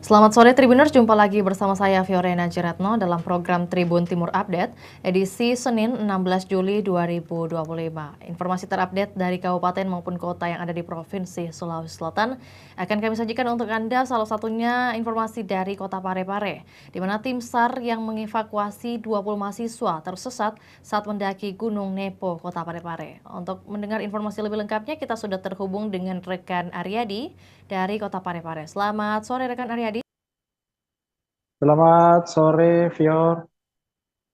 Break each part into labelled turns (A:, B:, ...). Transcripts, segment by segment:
A: Selamat sore Tribuners, jumpa lagi bersama saya Fiorena Jiratno dalam program Tribun Timur Update, edisi Senin 16 Juli 2025. Informasi terupdate dari kabupaten maupun kota yang ada di Provinsi Sulawesi Selatan akan kami sajikan untuk Anda, salah satunya informasi dari Kota Parepare, di mana tim SAR yang mengevakuasi 20 mahasiswa tersesat saat mendaki Gunung Nepo, Kota Parepare. Untuk mendengar informasi lebih lengkapnya, kita sudah terhubung dengan rekan Aryadi dari Kota Parepare. Selamat sore rekan Aryadi.
B: Selamat sore, Fior.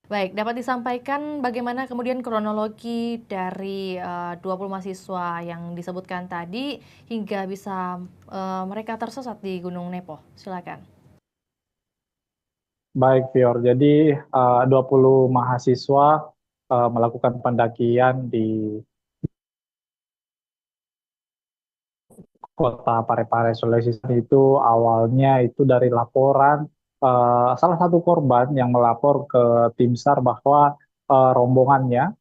A: Baik, dapat disampaikan bagaimana kemudian kronologi dari 20 mahasiswa yang disebutkan tadi hingga bisa mereka tersesat di Gunung Nepo. Silakan.
B: Baik, Fior. Jadi, 20 mahasiswa melakukan pendakian di kota Parepare, Sulawesi Selatan itu awalnya itu dari laporan salah satu korban yang melapor ke tim SAR bahwa rombongannya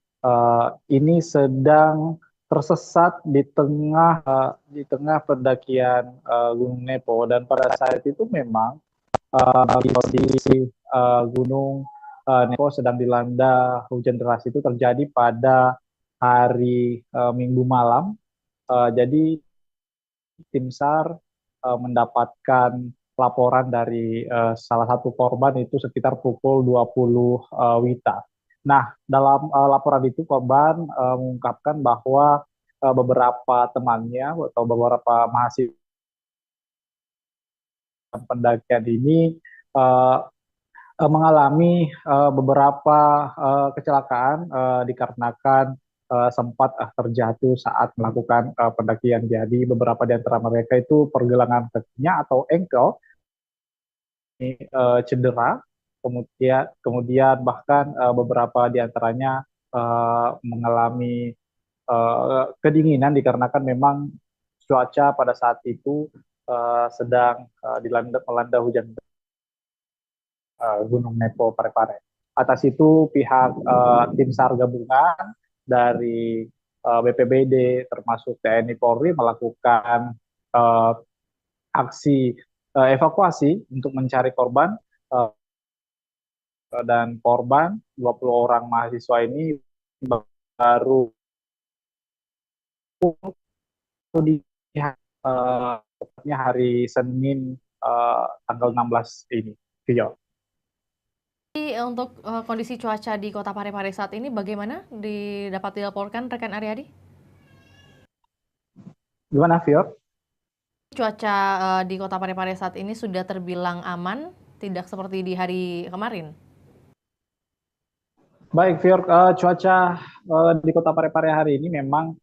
B: ini sedang tersesat di tengah pendakian Gunung Nepo, dan pada saat itu memang kondisi Gunung Nepo sedang dilanda hujan deras. Itu terjadi pada hari Minggu malam. Jadi tim SAR mendapatkan laporan dari salah satu korban itu sekitar pukul 20 WITA. Nah, dalam laporan itu korban mengungkapkan bahwa beberapa temannya atau beberapa mahasiswa pendakian ini uh, mengalami beberapa kecelakaan dikarenakan sempat terjatuh saat melakukan pendakian. Jadi beberapa di antara mereka itu pergelangan kakinya atau ankle ini cedera, kemudian bahkan beberapa di antaranya mengalami kedinginan dikarenakan memang cuaca pada saat itu sedang melanda hujan Gunung Nepo Parepare. Atas itu pihak tim SAR gabungan dari BPBD termasuk TNI Polri melakukan uh, aksi evakuasi untuk mencari korban, uh, dan korban 20 orang mahasiswa ini baru di tepatnya hari Senin tanggal 16 ini. Video.
A: Jadi untuk kondisi cuaca di Kota Parepare saat ini bagaimana dapat dilaporkan rekan Aryadi?
B: Gimana, Fior?
A: Cuaca di Kota Parepare saat ini sudah terbilang aman, tidak seperti di hari kemarin.
B: Baik, Fior, cuaca di Kota Parepare hari ini memang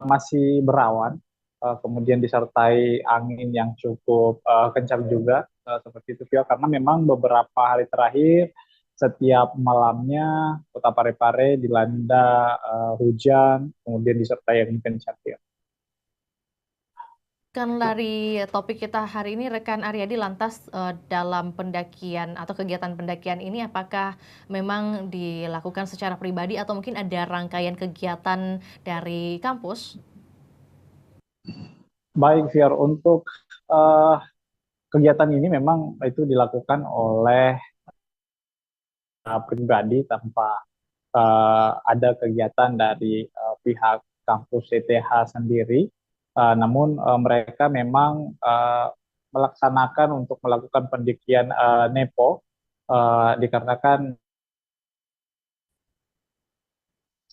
B: masih berawan, kemudian disertai angin yang cukup kencang juga, seperti itu, Fior, karena memang beberapa hari terakhir setiap malamnya Kota Parepare dilanda hujan, kemudian disertai angin kencang, Fior.
A: Kan dari topik kita hari ini, rekan Aryadi, lantas dalam pendakian atau kegiatan pendakian ini apakah memang dilakukan secara pribadi atau mungkin ada rangkaian kegiatan dari kampus?
B: Baik, Fior, untuk eh, kegiatan ini memang itu dilakukan oleh pribadi tanpa ada kegiatan dari pihak kampus CTH sendiri. Namun mereka memang melaksanakan untuk melakukan pendakian Nepo, dikarenakan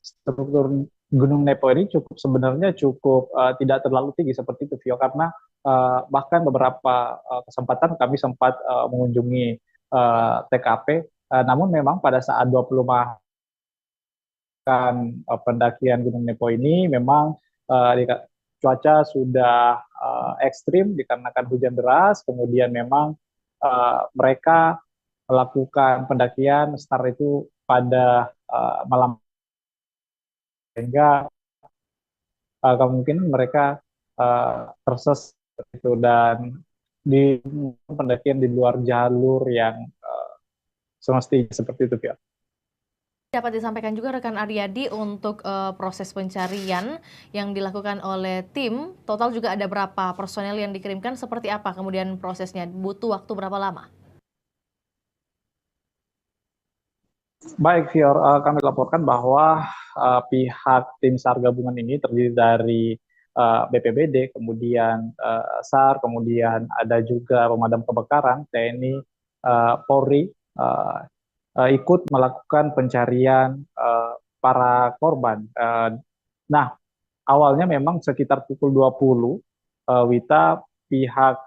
B: struktur Gunung Nepo ini sebenarnya cukup tidak terlalu tinggi seperti itu, Vio, karena bahkan beberapa kesempatan kami sempat mengunjungi TKP, namun memang pada saat 20 pendakian Gunung Nepo ini memang cuaca sudah ekstrim dikarenakan hujan deras, kemudian memang mereka melakukan pendakian start itu pada malam, sehingga kemungkinan mereka tersesat itu, dan di pendakian di luar jalur yang semestinya seperti itu, ya.
A: Dapat disampaikan juga rekan Aryadi untuk proses pencarian yang dilakukan oleh tim, total juga ada berapa personel yang dikirimkan, seperti apa kemudian prosesnya, butuh waktu berapa lama?
B: Baik, Fior, kami laporkan bahwa pihak tim SAR gabungan ini terdiri dari BPBD, kemudian SAR, kemudian ada juga pemadam kebakaran, TNI, Polri, uh, ikut melakukan pencarian para korban. Nah, awalnya memang sekitar pukul 20, Wita, pihak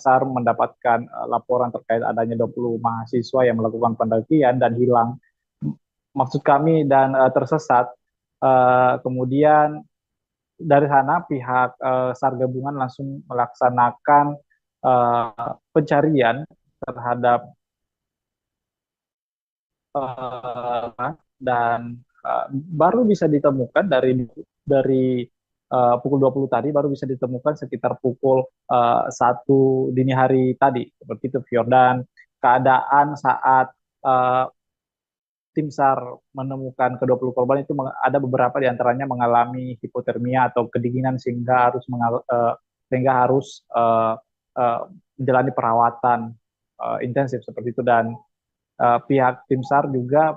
B: SAR mendapatkan laporan terkait adanya 20 mahasiswa yang melakukan pendakian dan hilang. Maksud kami dan tersesat. Kemudian dari sana pihak SAR gabungan langsung melaksanakan pencarian terhadap dan baru bisa ditemukan dari pukul 20 tadi, baru bisa ditemukan sekitar pukul 1 dini hari tadi, seperti itu, Fjordan. Keadaan saat uh, tim SAR menemukan ke-20 korban itu ada beberapa di antaranya mengalami hipotermia atau kedinginan sehingga harus menjalani perawatan intensif seperti itu. Dan pihak tim SAR juga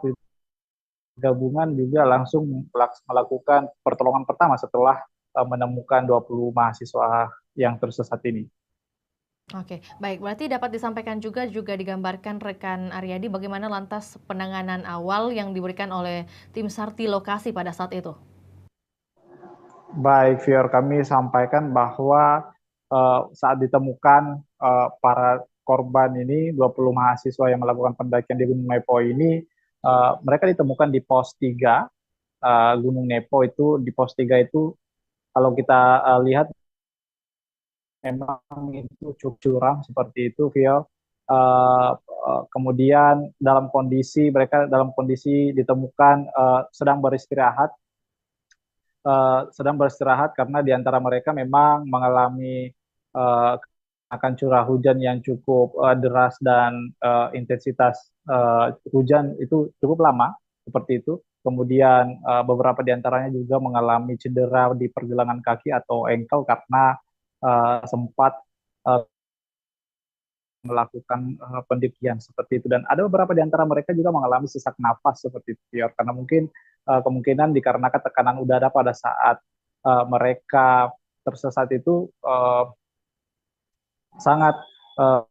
B: gabungan juga langsung melakukan pertolongan pertama setelah menemukan 20 mahasiswa yang tersesat ini.
A: Oke, baik. Berarti dapat disampaikan juga digambarkan rekan Aryadi bagaimana lantas penanganan awal yang diberikan oleh tim SAR di lokasi pada saat itu.
B: Baik, Fior, kami sampaikan bahwa saat ditemukan para korban ini, 20 mahasiswa yang melakukan pendakian di Gunung Nepo ini, mereka ditemukan di pos 3 Gunung Nepo. Itu di pos 3 itu kalau kita lihat memang itu cukup curam seperti itu, Vio. Kemudian dalam kondisi ditemukan sedang beristirahat karena di antara mereka memang mengalami akan curah hujan yang cukup deras dan intensitas hujan itu cukup lama seperti itu. Kemudian beberapa di antaranya juga mengalami cedera di pergelangan kaki atau ankle karena sempat uh, melakukan pendakian seperti itu. Dan ada beberapa di antara mereka juga mengalami sesak nafas seperti itu, Pior, karena mungkin kemungkinan dikarenakan tekanan udara pada saat mereka tersesat itu sangat uh,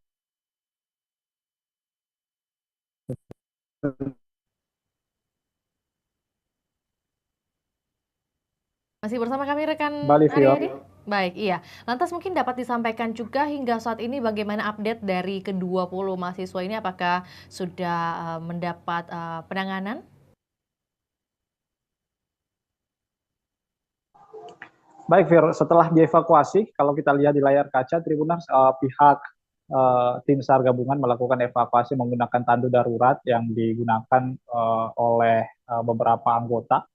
A: Masih bersama kami rekan
B: Bali,
A: Aryadi?
B: Pior.
A: Baik, iya. Lantas mungkin dapat disampaikan juga hingga saat ini bagaimana update dari ke-20 mahasiswa ini, apakah sudah mendapat penanganan?
B: Baik, Fir, setelah dievakuasi, kalau kita lihat di layar kaca, Tribuners, pihak tim SAR gabungan melakukan evakuasi menggunakan tandu darurat yang digunakan oleh beberapa anggota,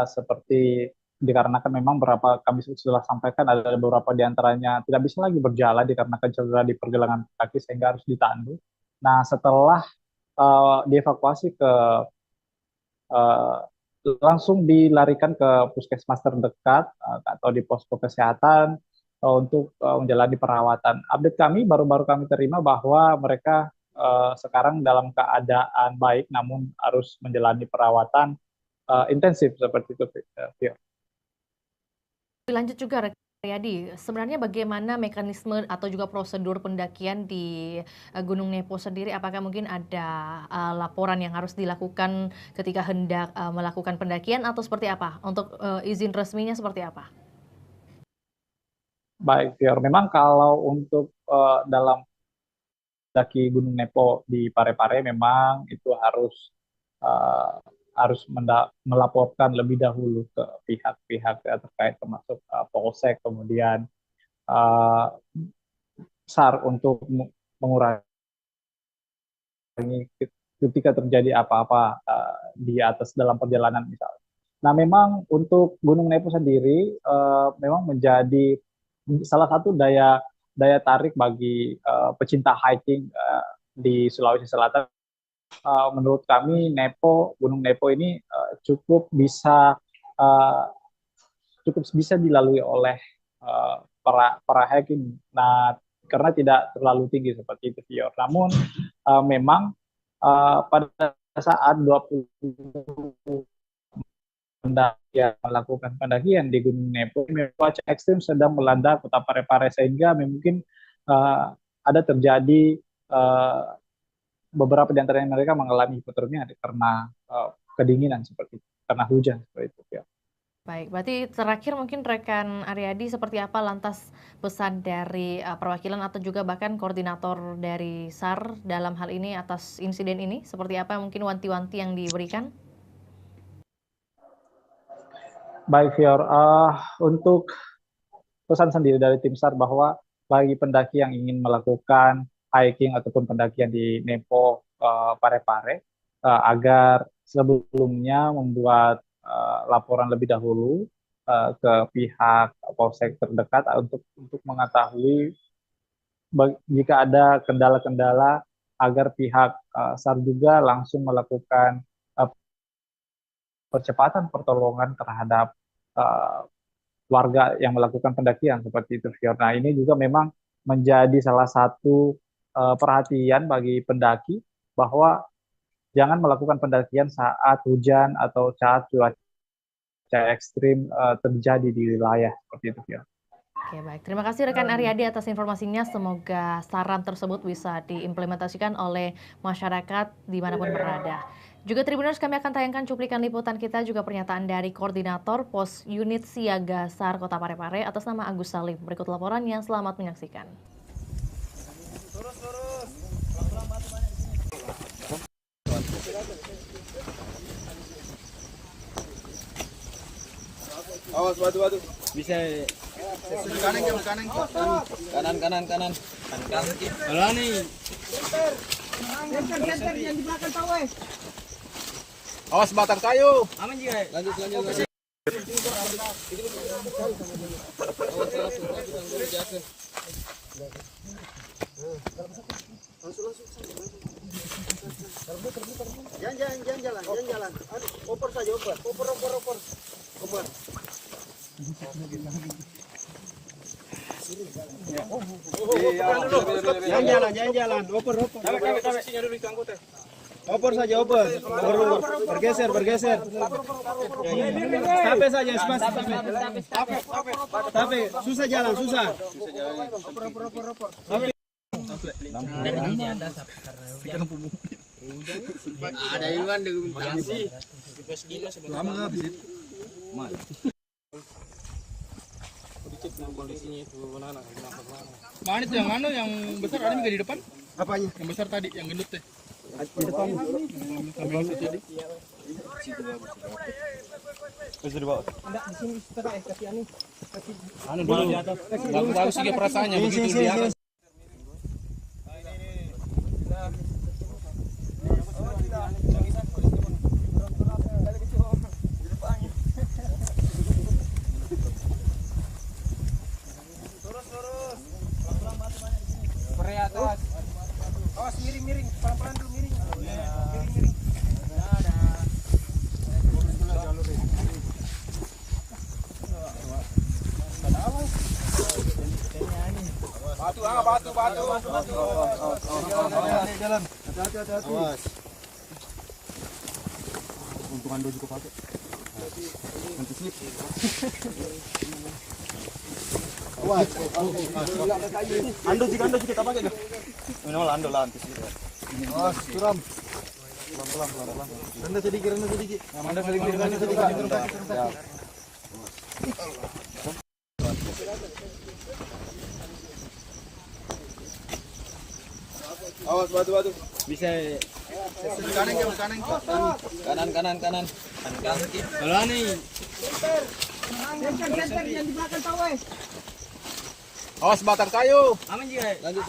B: seperti dikarenakan memang beberapa kami sudah sampaikan ada beberapa di antaranya tidak bisa lagi berjalan dikarenakan cedera di pergelangan kaki sehingga harus ditandu. Nah, setelah dievakuasi uh, langsung dilarikan ke puskesmas terdekat atau di posko kesehatan untuk menjalani perawatan. Update kami baru-baru kami terima bahwa mereka sekarang dalam keadaan baik, namun harus menjalani perawatan intensif seperti itu, Vio.
A: Lanjut juga rekan Aryadi, sebenarnya bagaimana mekanisme atau juga prosedur pendakian di Gunung Nepo sendiri? Apakah mungkin ada laporan yang harus dilakukan ketika hendak melakukan pendakian atau seperti apa? Untuk izin resminya seperti apa?
B: Baik, Vio. Memang kalau untuk dalam daki Gunung Nepo di Parepare memang itu uh, melaporkan lebih dahulu ke pihak-pihak terkait termasuk Polsek, kemudian uh, SAR untuk mengurangi ketika terjadi apa-apa di atas dalam perjalanan misalnya. Nah, memang untuk Gunung Nepo sendiri memang menjadi salah satu daya daya tarik bagi pecinta hiking di Sulawesi Selatan menurut kami Gunung Nepo ini uh, cukup bisa dilalui oleh para hiking. Nah, karena tidak terlalu tinggi seperti itu, Vio. Namun memang pada saat 20 pendaki yang melakukan pendakian di Gunung Nepo, cuaca ekstrim sedang melanda kota Parepare sehingga mungkin uh, ada terjadi beberapa di antara mereka mengalami hipotermia karena kedinginan seperti itu, karena hujan seperti itu. Ya.
A: Baik, berarti terakhir mungkin rekan Aryadi seperti apa lantas pesan dari perwakilan atau juga bahkan koordinator dari SAR dalam hal ini atas insiden ini? Seperti apa mungkin wanti-wanti yang diberikan?
B: Baik, Fior. Untuk pesan sendiri dari tim SAR bahwa bagi pendaki yang ingin melakukan hiking ataupun pendakian di Nepo Parepare, agar sebelumnya membuat laporan lebih dahulu ke pihak polsek terdekat untuk mengetahui jika ada kendala-kendala agar pihak SAR juga langsung melakukan uh, percepatan pertolongan terhadap uh, warga yang melakukan pendakian seperti itu, Fior. Nah, ini juga memang menjadi salah satu perhatian bagi pendaki bahwa jangan melakukan pendakian saat hujan atau saat cuaca ekstrim terjadi di wilayah seperti itu, Fior.
A: Oke, baik. Terima kasih rekan Aryadi atas informasinya. Semoga saran tersebut bisa diimplementasikan oleh masyarakat dimanapun berada. Juga Tribuners, kami akan tayangkan cuplikan liputan kita juga pernyataan dari Koordinator Pos Unit Siaga SAR Kota Parepare atas nama Agus Salim. Berikut laporannya, selamat menyaksikan.
C: Awas, batu. Bisa kanan. Kanan. Halo nih. Center yang di belakang tahu. Awas batang kayu. Aman juga. Lanjut. Jangan jalan. Oper saja, oper. Jangan jalan. Oper. Oper saja, oper. Bergeser. Sampai saja, Tapi susah jalan, susah. Ada Iwan dokumentasi. Lama nggak habis itu? Kondisinya itu mana? Mana itu yang mana yang besar ada juga di depan? Apanya? Yang besar tadi, yang gendut teh. Di depan. Bisa dibawa. Enggak, di sini setengah kasih anu. Anu dulu di atas. Bagus sih perasaannya begitu di atas. Awas miring, pelan-pelan dulu miring. Miring. Batu. Jalan. Hati-hati. Awas. Untung Ando juga pakai. Nanti slip. Awas. Ando juga kita pakai deh. Minimal Ando lah antis gitu. Awas, suram. Pelan-pelan. Rendah sedikit. Anda sedikit. Ya. Awas batu. Bisa kanan. Kanan. Halo nih. Center yang di belakang tahu. Awas batang kayu. Aman juga. Lanjut.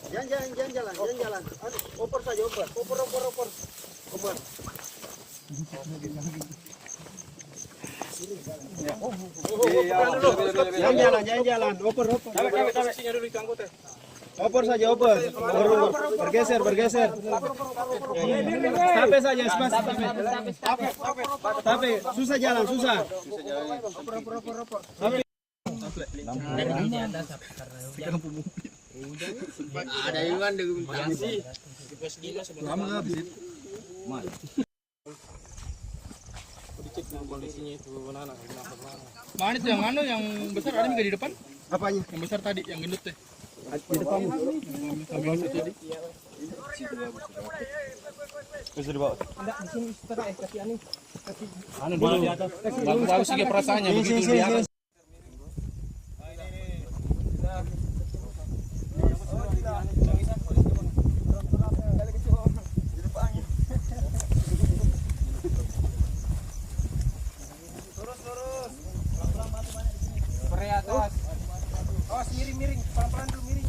C: Jangan jalan. Oper saja, oper. Jangan jalan. Oper. Posisinya dulu di teh. Oper saja, oper. Baru bergeser. Tape saja, spas. Tape. Susah jalan, susah. Tape.
D: Ada Iwan dengan sih.
C: Lama habis itu. Dicek kondisinya itu mana.
E: Mana itu yang yang besar ada juga di depan?
C: Apanya?
E: Yang besar tadi, yang gendut teh.
C: Di depan.
E: Tadi.
C: Bisa dibawa.
D: Enggak di sini setengah kaki ani.
E: Anu dulu di atas. Bagus sih perasaannya begitu di atas.
D: Awas miring, pelan-pelan dulu miring.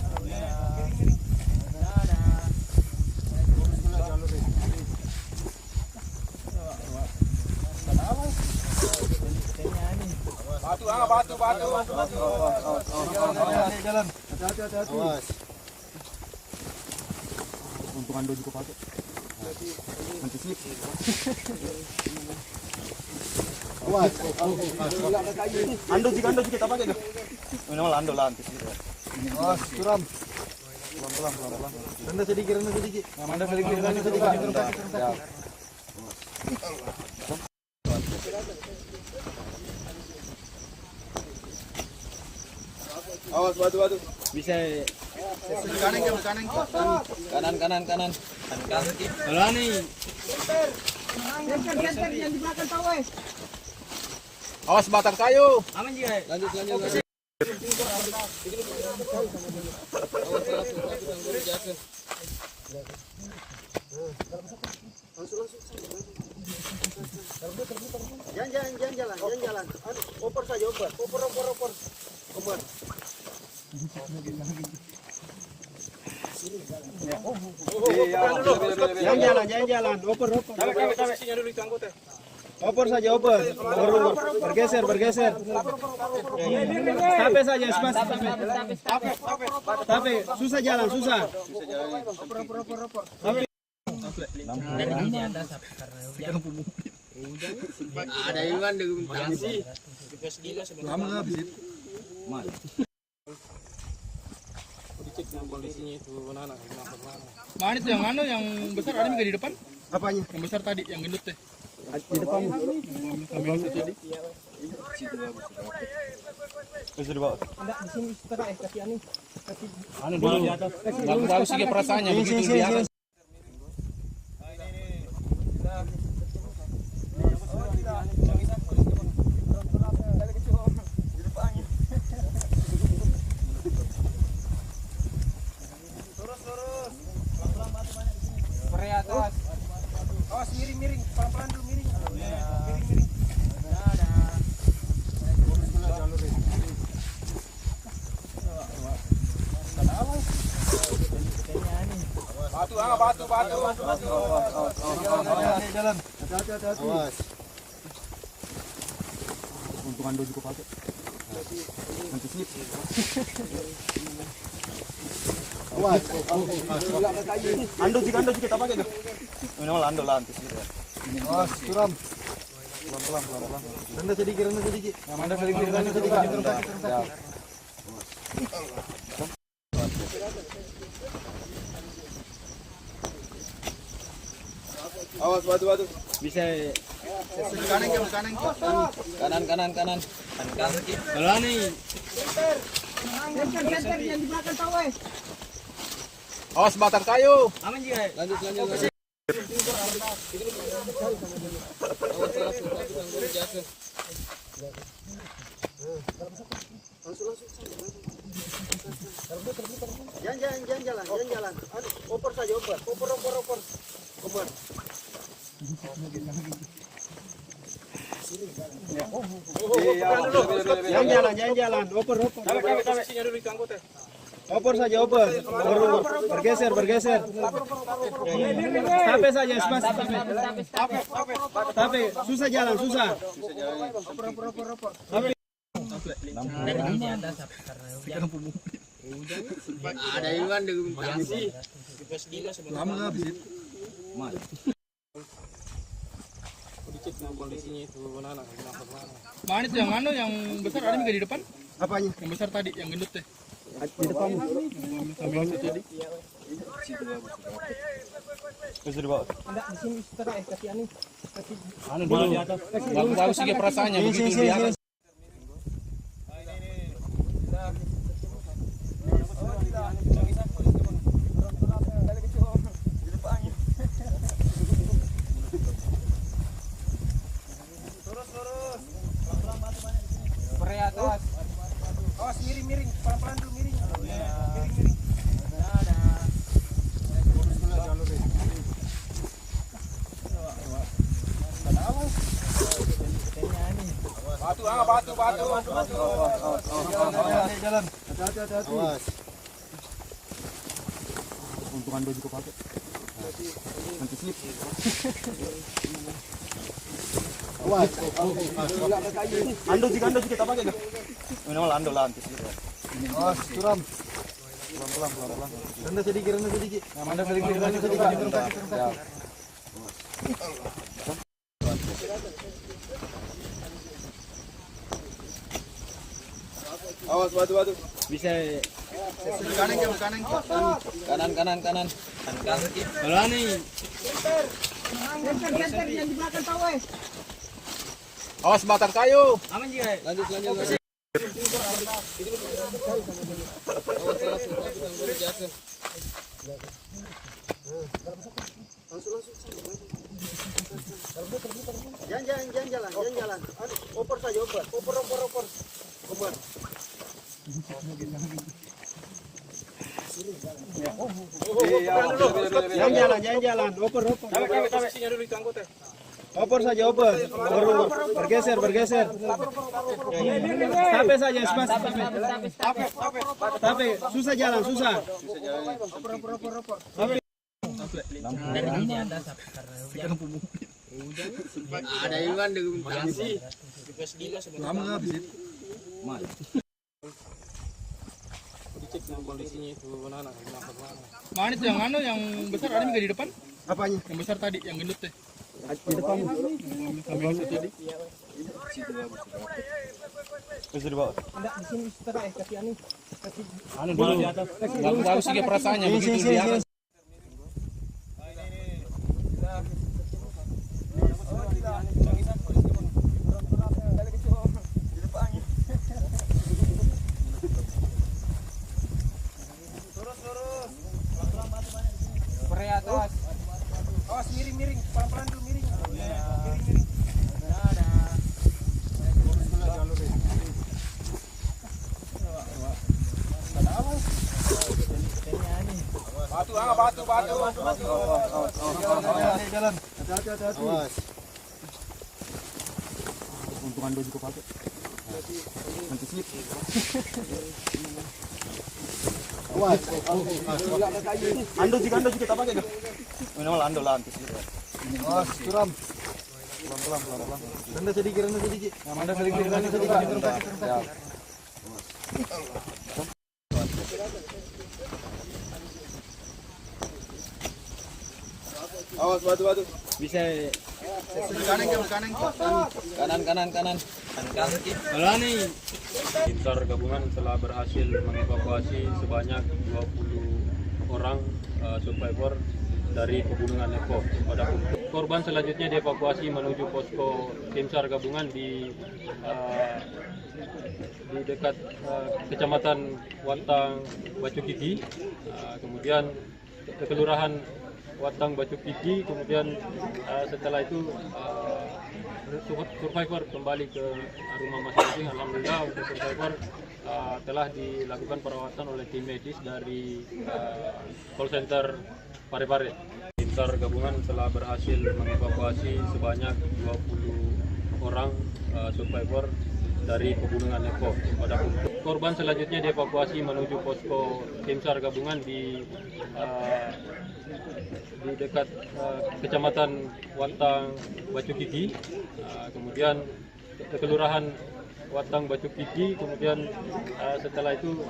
D: Batu.
C: Jalan. Hati-hati. Awas. Untuk ando juga pakai. Nanti sih. Awas. Ando juga kita pakai tuh. Minimal ando lah nanti sih. Awas, suram. Pelan-pelan. Rendah sedikit. Rendah sedikit. Ya. Awas batu.
E: Bisa
C: Kanan.
E: kanan. Kalau nih.
D: Yang di belakang tahu
E: Awas batang kayu.
D: Aman juga.
C: Lanjut. Jangan jalan. Oper saja, oper. Jangan jalan. Oper.
E: Posisinya dulu di teh.
C: Oper saja, oper. Baru bergeser. Tape saja, spas. Tape. Susah jalan, susah. Tape.
D: Ada Iwan dengan sih.
C: Lama habis itu.
E: Dicek kondisinya itu mana. Mana itu yang besar ada juga di depan?
C: Apanya?
E: Yang besar tadi, yang gendut teh.
C: Di depan.
E: Tadi.
C: Bisa dibawa.
D: Enggak di sini setengah kaki ani.
E: Anu dulu di atas. Bagus sih perasaannya begitu di atas.
D: Awas miring, pelan-pelan dulu miring.
C: Batu. Jalan. Hati-hati. Awas. Untuk ando juga pakai. Nanti sih. Awas. Ando juga kita pakai tuh. Minimal ando lah nanti sih. Awas, suram. Pelan-pelan. Rendah sedikit. Rendah sedikit. Ya. Awas batu.
E: Bisa
C: Kanan.
E: kalau nih.
D: Yang di belakang tahu
E: Awas batang kayu.
D: Aman juga.
C: Lanjut. Jangan jalan. Oper saja, oper. Jangan jalan. Oper.
E: Posisinya dulu di teh.
C: Oper saja, oper. Bergeser, bergeser. Tape saja, mas. Tape, susah jalan, susah. Tape.
E: Ada iwan dengan sih.
C: Lama nggak habis itu?
E: Dicek dengan kondisinya itu mana? Mana itu yang anu yang besar ada juga di depan?
C: Apanya?
E: Yang besar tadi, yang gendut teh.
C: Di depan.
E: Kambing itu tadi.
C: Bisa dibawa.
D: Enggak, di sini setengah kaki ani.
E: Anu dulu di atas. Bagus sih perasaannya begitu di atas.
D: Atas. Awas miring-miring, pelan-pelan dulu miring. Miring-miring. Batu.
C: Jalan. Hati-hati. Awas. Untung Ando juga pakai. Nanti slip. Awas. Ando juga kita pakai gak? Minimal Ando lah nanti slip. Awas, curam. Pelan-pelan. Rendah sedikit. Rendah sedikit. Awas batu.
E: Bisa
C: Kanan.
E: kalau nih.
D: Genter yang di belakang tahu.
E: Awas batang kayu.
D: Aman juga.
C: Lanjut. Jangan jalan. Oper saja, oper. Jangan jalan. Oper.
E: Posisinya dulu di tangkut teh.
C: Oper saja, oper. Bergeser. Tape saja, mas. Tape, susah jalan, susah.
E: Ada iwan dengan sih.
C: Lama nggak habis itu?
E: Dicek dengan kondisinya itu mana? Mana itu yang anu yang besar ada juga di depan?
C: Apanya?
E: Yang besar tadi, yang gendut teh.
C: Di depan.
E: Kambing itu tadi.
C: Bisa dibawa.
D: Enggak, di sini setengah kaki ani.
E: Anu dulu di atas. Bagus sih perasaannya begitu di atas.
D: Atas. Awas miring-miring, pelan-pelan dulu miring. Miring-miring. Batu.
C: Jalan. Hati-hati. Awas. Untung Ando juga pakai. Nanti slip. Awas. Ando juga kita pakai gak? Minimal Ando lah nanti slip. Awas, curam. Pelan-pelan. Rendah sedikit. Rendah sedikit. Awas batu.
E: Bisa
C: Kanan.
E: kalau nih. Tim SAR gabungan telah berhasil mengevakuasi sebanyak 20 orang survivor dari pegunungan Neko. Korban selanjutnya dievakuasi menuju posko tim SAR gabungan di dekat kecamatan Watang Bacukiki, kemudian ke kelurahan Watang Bacukiki, kemudian setelah itu survivor kembali ke rumah masing-masing. Alhamdulillah untuk survivor telah dilakukan perawatan oleh tim medis dari call center Parepare. Tim SAR gabungan telah berhasil mengevakuasi sebanyak 20 orang survivor dari pegunungan Eko. Adapun korban selanjutnya dievakuasi menuju posko tim SAR gabungan di dekat Kecamatan Watang Bacu Kiki, kemudian Kelurahan Watang Bacu Kiki, kemudian setelah itu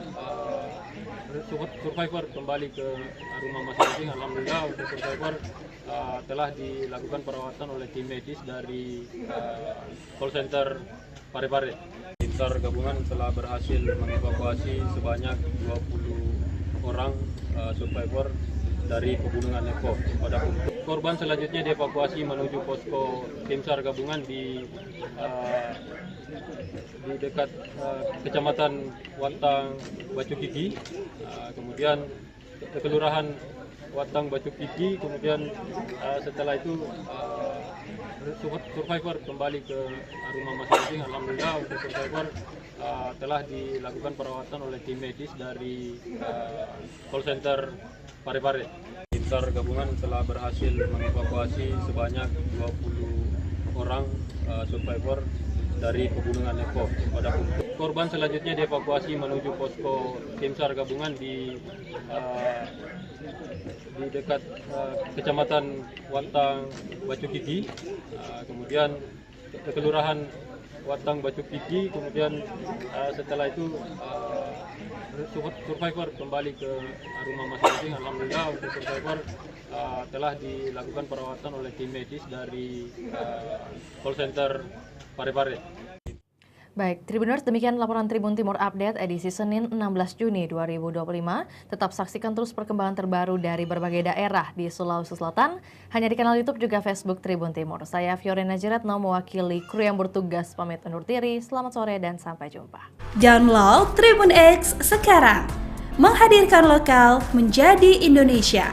E: survivor kembali ke rumah masing-masing. Alhamdulillah untuk survivor telah dilakukan perawatan oleh tim medis dari call center Parepare. Tim SAR gabungan telah berhasil mengevakuasi sebanyak 20 orang survivor dari pegunungan Eko. Adapun korban selanjutnya dievakuasi menuju posko tim SAR gabungan di dekat Kecamatan Watang Bacu Kiki, kemudian Kelurahan Watang Bacu Kiki, kemudian setelah itu survivor kembali ke rumah masing-masing. Alhamdulillah untuk survivor telah dilakukan perawatan oleh tim medis dari call center Parepare. Tim SAR gabungan telah berhasil mengevakuasi sebanyak 20 orang survivor dari pegunungan Eko. Adapun korban selanjutnya dievakuasi menuju posko tim SAR gabungan di dekat Kecamatan Watang Bacu Kiki, kemudian Kelurahan Watang Bacu Kiki, kemudian setelah itu survivor kembali ke rumah masing-masing. Alhamdulillah untuk survivor telah dilakukan perawatan oleh tim medis dari call center Parepare.
A: Baik, Tribuners, demikian laporan Tribun Timur Update edisi Senin 16 Juni 2025. Tetap saksikan terus perkembangan terbaru dari berbagai daerah di Sulawesi Selatan, hanya di kanal YouTube juga Facebook Tribun Timur. Saya Fiorena Jeretno mewakili kru yang bertugas pamit undur diri. Selamat sore dan sampai jumpa.
F: Download Tribun X sekarang, menghadirkan lokal menjadi Indonesia.